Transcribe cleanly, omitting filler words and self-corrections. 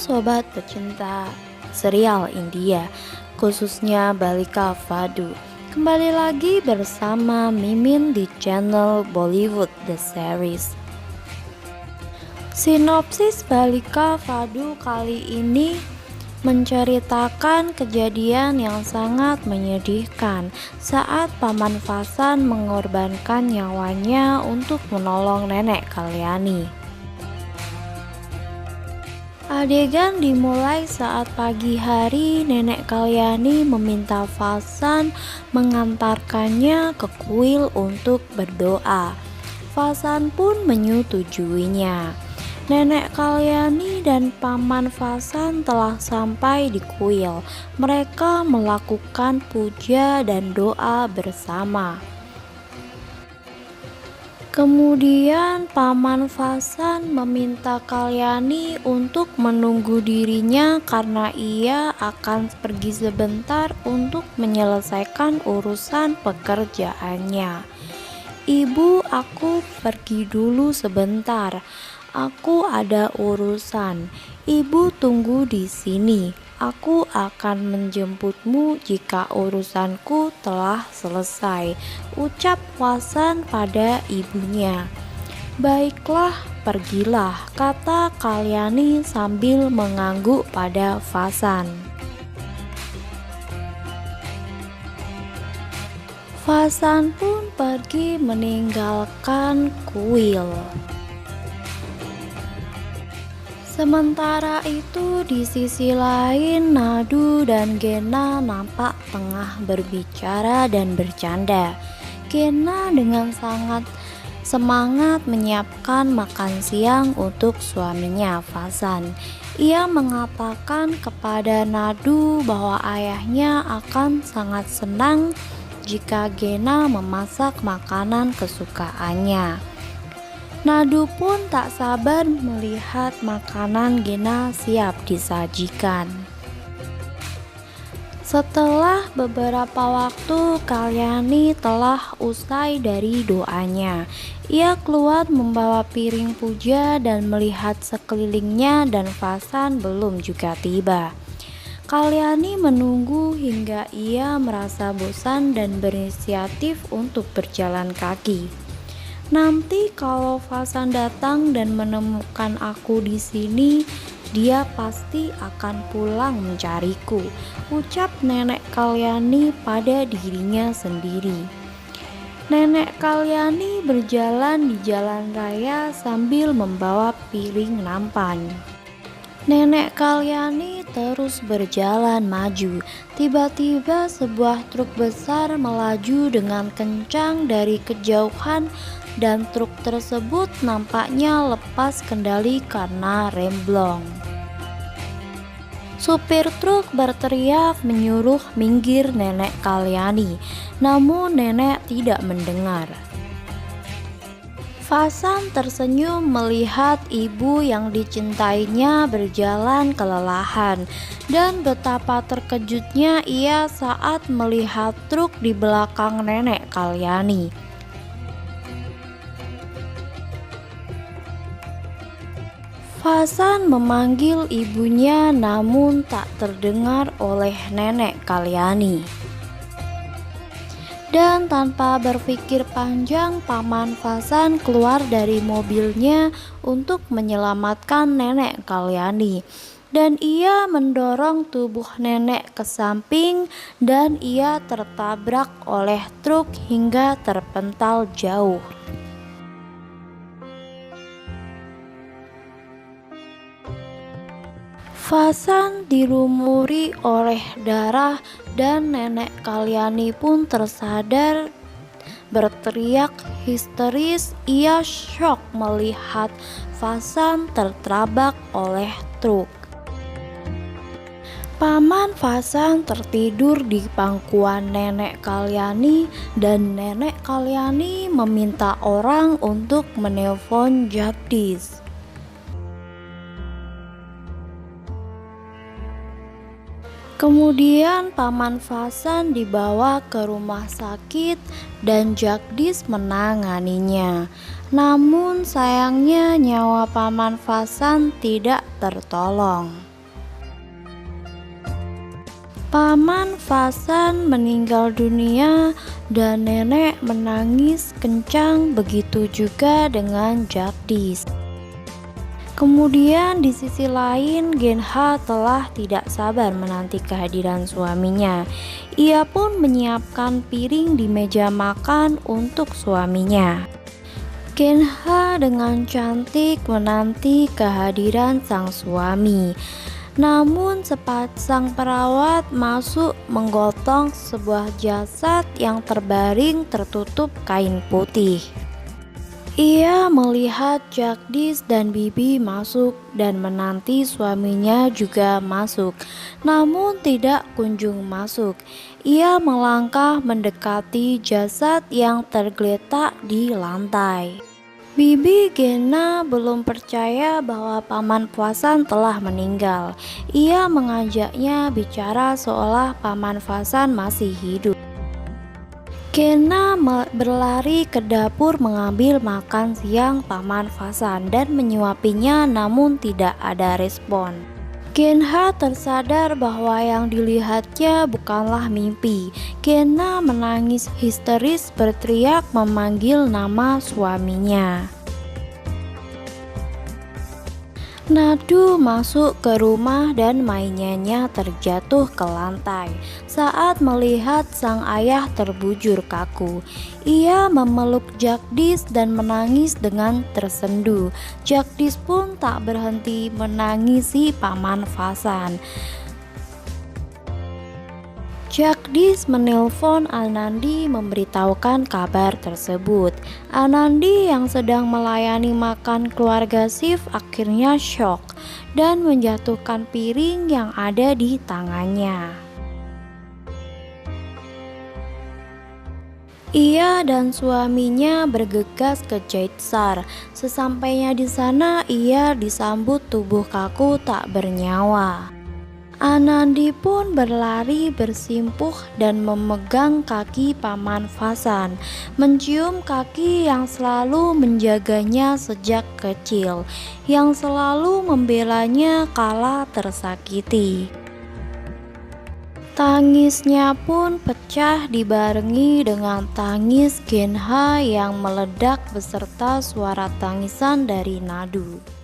sobat pecinta serial India, khususnya Balika Fadu. Kembali lagi bersama Mimin di channel Bollywood The Series. Sinopsis Balika Fadu kali ini menceritakan kejadian yang sangat menyedihkan saat Paman Fasan mengorbankan nyawanya untuk menolong nenek Kalyani. Adegan dimulai saat pagi hari nenek Kalyani meminta Fasan mengantarkannya ke kuil untuk berdoa. Fasan pun menyetujuinya. Nenek Kalyani dan Paman Fasan telah sampai di kuil. Mereka melakukan puja dan doa bersama. Kemudian Paman Fasan meminta Kalyani untuk menunggu dirinya karena ia akan pergi sebentar untuk menyelesaikan urusan pekerjaannya. "Ibu, aku pergi dulu sebentar. Aku ada urusan. Ibu tunggu di sini. Aku akan menjemputmu jika urusanku telah selesai," ucap Fasan pada ibunya. "Baiklah, pergilah," kata Kalyani sambil mengangguk pada Fasan. Fasan pun pergi meninggalkan kuil. Sementara itu di sisi lain Nadu dan Gena nampak tengah berbicara dan bercanda. Gena dengan sangat semangat menyiapkan makan siang untuk suaminya Fasan. Ia mengatakan kepada Nadu bahwa ayahnya akan sangat senang jika Gena memasak makanan kesukaannya. Nadu pun tak sabar melihat makanan Gena siap disajikan. Setelah beberapa waktu Kalyani telah usai dari doanya. Ia keluar membawa piring puja dan melihat sekelilingnya dan Fasan belum juga tiba. Kalyani menunggu hingga ia merasa bosan dan berinisiatif untuk berjalan kaki. "Nanti kalau Fasan datang dan menemukan aku di sini, dia pasti akan pulang mencariku," ucap nenek Kalyani pada dirinya sendiri. Nenek Kalyani berjalan di jalan raya sambil membawa piring nampan. Nenek Kalyani terus berjalan maju. Tiba-tiba sebuah truk besar melaju dengan kencang dari kejauhan dan truk tersebut nampaknya lepas kendali karena remblong. Supir truk berteriak menyuruh minggir nenek Kalyani, namun nenek tidak mendengar. Fasan tersenyum melihat ibu yang dicintainya berjalan kelelahan, dan betapa terkejutnya ia saat melihat truk di belakang nenek Kalyani. Fasan memanggil ibunya namun tak terdengar oleh nenek Kalyani. Dan tanpa berpikir panjang, Paman Fasan keluar dari mobilnya untuk menyelamatkan nenek Kalyani. Dan ia mendorong tubuh nenek ke samping dan ia tertabrak oleh truk hingga terpental jauh. Fasan dilumuri oleh darah dan nenek Kalyani pun tersadar berteriak histeris. Ia syok melihat Fasan tertabrak oleh truk. Paman Fasan tertidur di pangkuan nenek Kalyani dan nenek Kalyani meminta orang untuk menelpon Jagdish. Kemudian Paman Fasan dibawa ke rumah sakit dan Jagdish menanganinya. Namun sayangnya nyawa Paman Fasan tidak tertolong. Paman Fasan meninggal dunia dan nenek menangis kencang, begitu juga dengan Jagdish. Kemudian di sisi lain, Genha telah tidak sabar menanti kehadiran suaminya. Ia pun menyiapkan piring di meja makan untuk suaminya. Genha dengan cantik menanti kehadiran sang suami. Namun sepasang perawat masuk menggotong sebuah jasad yang terbaring tertutup kain putih. Ia melihat Jagdish dan Bibi masuk dan menanti suaminya juga masuk, namun tidak kunjung masuk. Ia melangkah mendekati jasad yang tergeletak di lantai. Bibi Gena belum percaya bahwa Paman Fasan telah meninggal. Ia mengajaknya bicara seolah Paman Fasan masih hidup. Gena berlari ke dapur mengambil makan siang Paman Fasan dan menyuapinya, namun tidak ada respon. Genha tersadar bahwa yang dilihatnya bukanlah mimpi. Gena menangis histeris berteriak memanggil nama suaminya. Nadu masuk ke rumah dan mainannya terjatuh ke lantai. Saat melihat sang ayah terbujur kaku, ia memeluk Jagdish dan menangis dengan tersendu. Jagdish pun tak berhenti menangisi Paman Fasan. Jagdish menelpon Anandi memberitahukan kabar tersebut. Anandi yang sedang melayani makan keluarga Shiv akhirnya syok dan menjatuhkan piring yang ada di tangannya. Ia dan suaminya bergegas ke Jaitsar. Sesampainya di sana, ia disambut tubuh kaku tak bernyawa. Anandi pun berlari bersimpuh dan memegang kaki Paman Fasan, mencium kaki yang selalu menjaganya sejak kecil, yang selalu membelanya kala tersakiti. Tangisnya pun pecah dibarengi dengan tangis Genha yang meledak beserta suara tangisan dari Nadu.